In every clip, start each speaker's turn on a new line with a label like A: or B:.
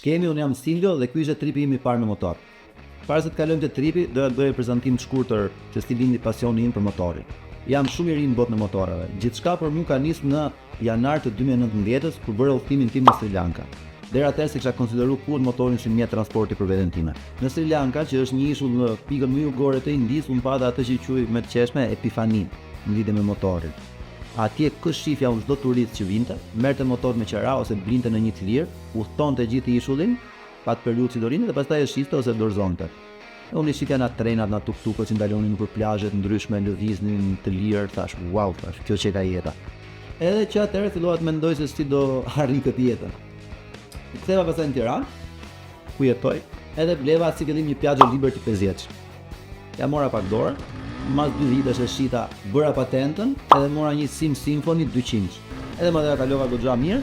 A: Shkemi, unë jam Silvio dhe ky ishte tripi im i parë në motor. Para se të kalojmë te tripi, doja të bëj një prezantim të shkurtër se si lindi pasioni im për motorin. Jam shumë i ri në botë në motorave. Gjithçka për mua ka nisur në janar të 2019-s kur bëra udhëtimin tim në Sri Lanka. Deri atëherë se kisha konsideruar kurrë motorin si mjet transporti për veten time. Në Sri Lanka, që është një ishull në pikën më jugore të Indisë, unë pata atë që quaj me të qeshme epifanin në lidhje me motorin. Atje kështë shifja unë çdo turist që vinte, merrte motor me qera ose blinte në një cilirë, udhtonte gjithë ishullin, pa të periudhë si dorine dhe pastaj e shiste ose dorëzonte. Unë i shitja nga trenat, nga tuk-tukët që ndalonin nëpër plazhet ndryshme, lëviznin të lirë, thash, wow, thash, kjo që ka jeta. Edhe që atëherë fillova të mendoj se si do harri këtë jetën. Ktheva pastaj në Tiranë, ku jetoj, edhe bleva si fillim një Piaggio Liberty 50. Ja mora pak dorë, mas 2 vitesh e shita, bëra patentën, edhe mora një Sim Symphony 200. Edhe më dhe kalova goxha mirë,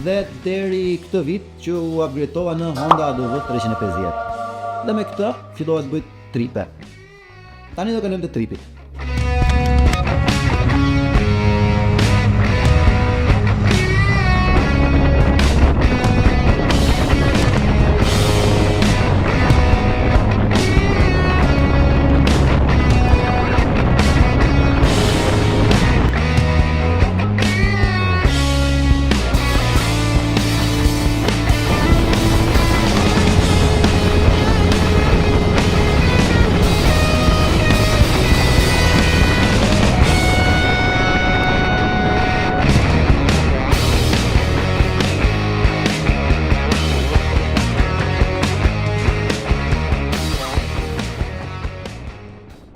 A: dhe deri këtë vit që u upgradeova në Honda ADV 350. Dhe me këtë fillova të bëj tripe. Tani do kalojmë te tripi.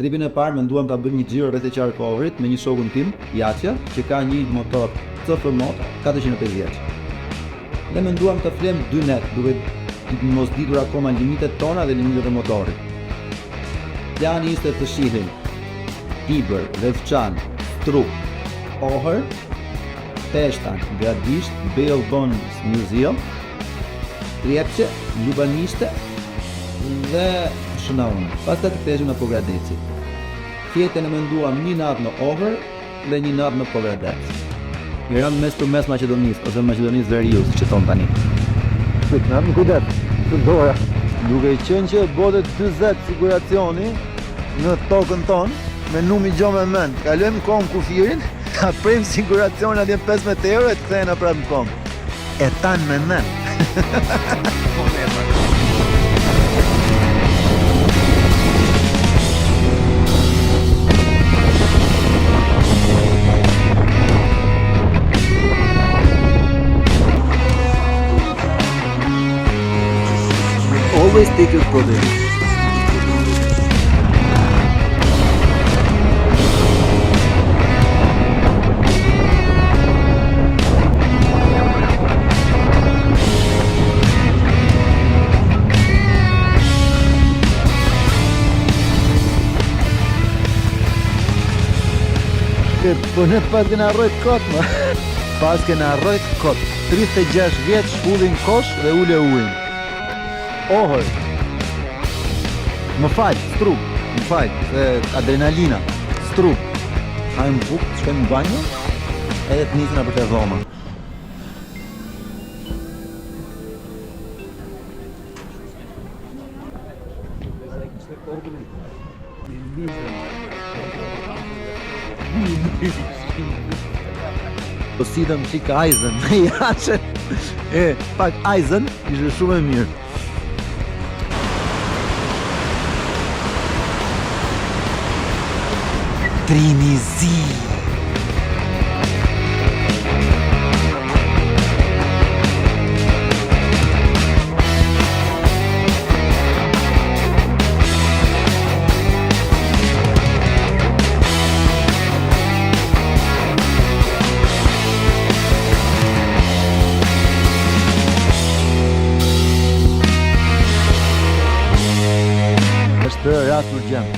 A: Tripin e parë menduam ta bëjmë një xhiro rreth e qarkovërit me një shokun tim, Jaçja, që ka një motor CF Moto 450. Dhe menduam të flem 2 net, duke mos ditur akoma limitet tona dhe limitet e motorit. Plani ishte të shihim Tiber, Revçan, Strup, Ohër, Peshtan, Gradisht, Belbon Museum, Trepçe, Ljubanishte dhe Shënaun. Pastaj të ktheheshim në Pogradeci. Fjetën e menduam një natë në Ohër dhe një natë në Pogradec. I rënë mes për mes Maqedonisë ose Maqedonisë Veriut, siç e thon tani.
B: Në kujdet, të dora.
A: Duke qenë që botet 40 siguracioni në tokën tonë, me numi gjo me mend. Kalojmë kom kufirin, ta prem siguracion atje 15 euro e të kthehena prapë në kom. E tan me mend. Always take your product. Po ne pas kena rrojt kot më. Pas kena rrojt kot. 36 vjeç shpullin kosh dhe ule ujin. Ohër. Më fal, Strup. Më fal, se adrenalina. Strup. Hajmë buk, shkojmë në banjë, edhe të nisna për të dhoma. Po sidëm qik Aizen me Jaçën. Pak Aizen ishte shumë e mirë. Trinizi. Është rast urgjent.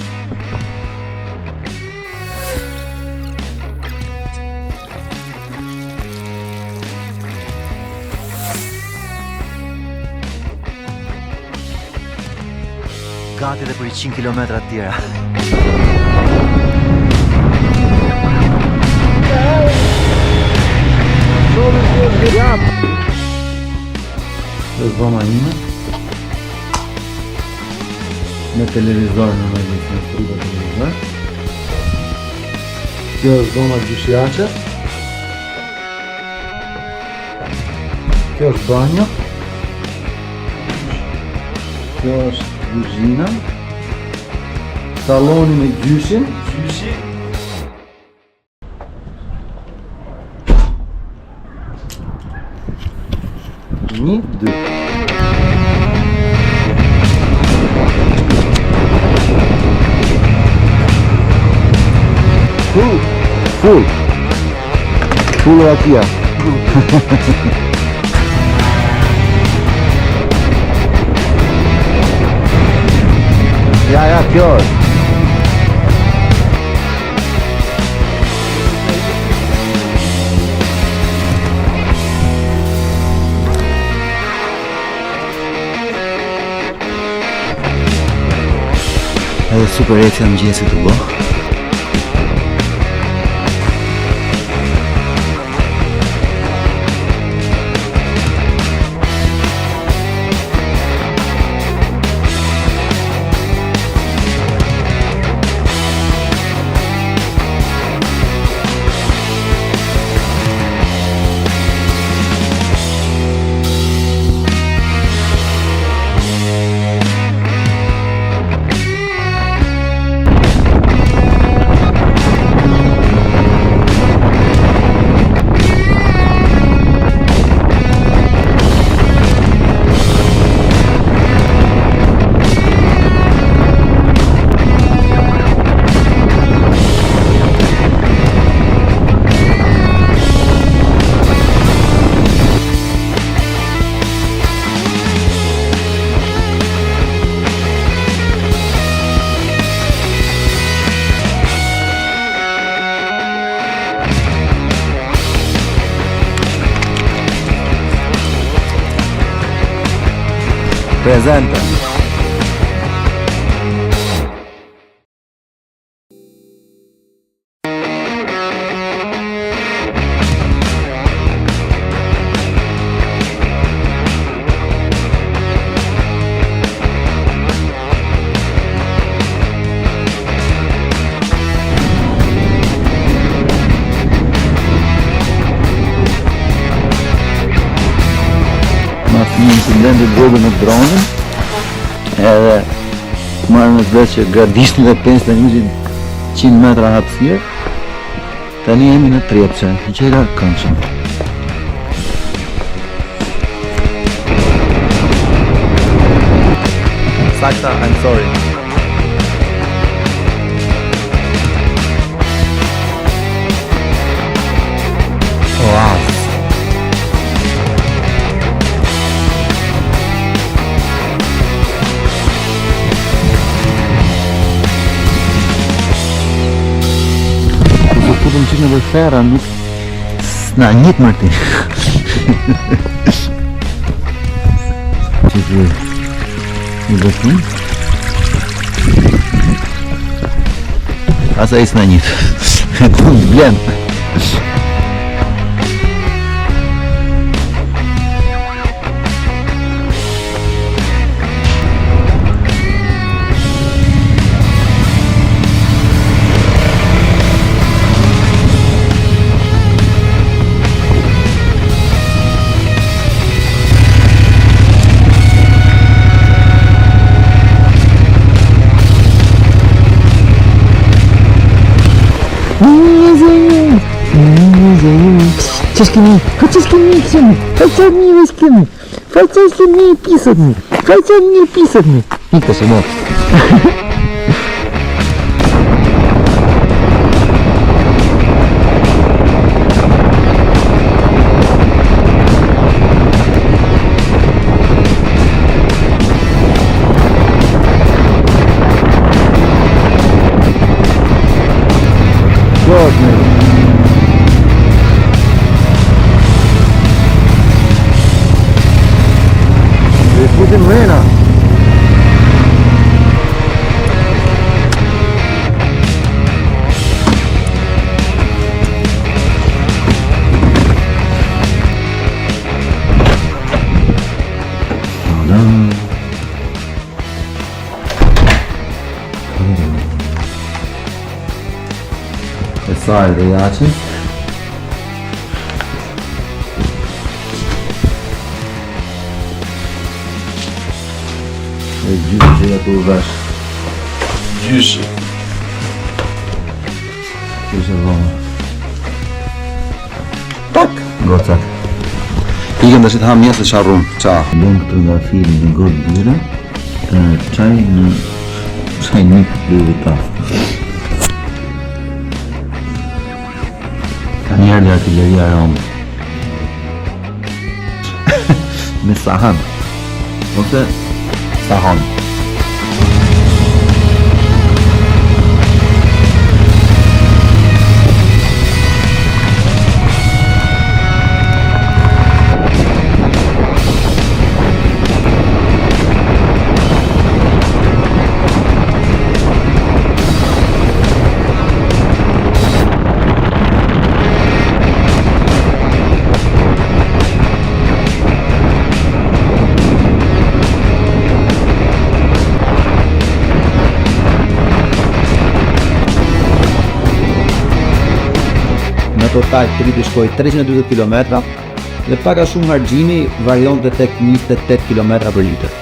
A: Gati dhe për 100 kilometra të tjera. Kjo është dhoma ime. Me televizor në mëjtë, në frigo televizor. Kjo është dhoma gjyshiache. Kjo është banjo. Kjo është kuzhina. Saloni me gjyshin. Një, dy. Full rakia. Ja, kjo është. Edhe super ecja në gjesi të bo. Presenta. Një incident të vogël në dronin, edhe marrë në zveç që gardisht dhe 100 metra hapësirë, tani jemi në Trepçe, në qera këndshëm. Sakta, I'm sorry. Wow. Më qikë në vërfera, nuk... S'na njët mërti. Që të... Një vërfin? Asa i s'na njët. Të në blen. Хочешь мне писать мне. Никто сынок. E sarë dhe jaqe. E gjyshë që jetu vesh.
C: Gjyshi.
A: Gjyshë dhona. Tak! Gocat. Ikëm të shi të ham mjesë të qarrum. Qa? Lëmë këtë nga filin në godë dyre. Qaj në... Qaj një këtë ta. Njerë dhe artilleria romë. Me sahan. Ose sahan. Në total tripi shkoi 340 km dhe paka shumë harxhimi varionte tek 28 km për litër.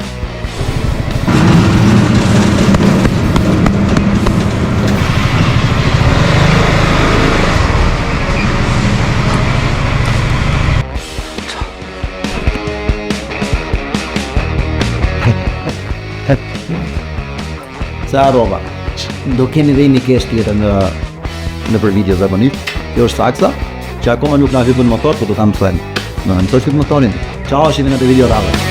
A: Sa rroba. Do keni dhe një kesh tjetër në për video zakonisht. Kjo është saksa, që akoma nuk na hyrë në motor, po do ta mësojmë. Në mësoj hyrë motorin. Ciao, shihemi në video radhë.